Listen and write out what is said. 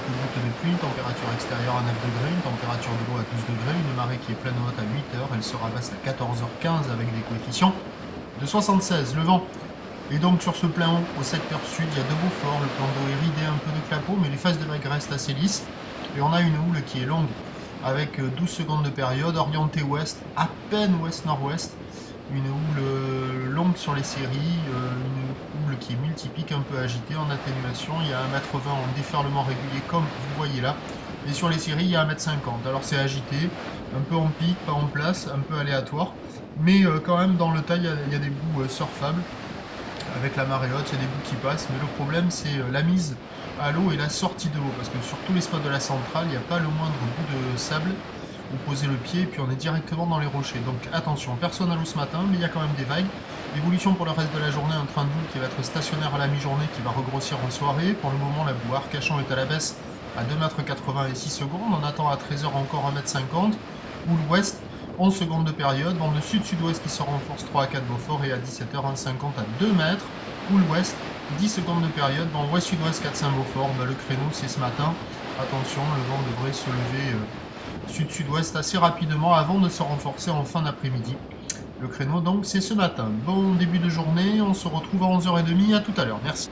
quelques gouttes de pluie, température extérieure à 9 degrés, une température de l'eau à 12 degrés, une marée qui est pleine haute à 8 heures, elle sera basse à 14h15 avec des coefficients de 76. Le vent est donc sur ce plein haut au secteur sud, il y a de beaux forts, le plan d'eau est ridé, un peu de clapot, mais les faces de vagues restent assez lisses. Et on a une houle qui est longue avec 12 secondes de période, orientée ouest, à peine ouest-nord-ouest. Une houle longue sur les séries, une houle qui est multipique, un peu agitée, en atténuation. Il y a 1,20 m en déferlement régulier, comme vous voyez là. Et sur les séries, il y a 1,50 m. Alors c'est agité, un peu en pic, pas en place, un peu aléatoire. Mais quand même, dans le tas, il y a des bouts surfables. Avec la marée haute, il y a des bouts qui passent. Mais le problème, c'est la mise à l'eau et la sortie de l'eau. Parce que sur tous les spots de la centrale, il n'y a pas le moindre bout de sable où poser le pied, et puis on est directement dans les rochers. Donc attention, personne à l'eau ce matin, mais il y a quand même des vagues. Évolution pour le reste de la journée, un train de boule qui va être stationnaire à la mi-journée, qui va regrossir en soirée. Pour le moment, la boue Arcachon est à la baisse à 2,80 m et 6 secondes. On attend à 13 h encore 1,50 m. Houle ouest, 11 secondes de période. Vent de sud-sud-ouest qui se renforce 3 à 4 Beaufort, et à 17 h 1,50 à 2 mètres. Houle ouest, 10 secondes de période. Vent ouest-sud-ouest 4-5 Beaufort. Le créneau, c'est ce matin. Attention, le vent devrait se lever sud-sud-ouest assez rapidement avant de se renforcer en fin d'après-midi. Le créneau donc c'est ce matin. Bon début de journée, on se retrouve à 11h30, à tout à l'heure, merci.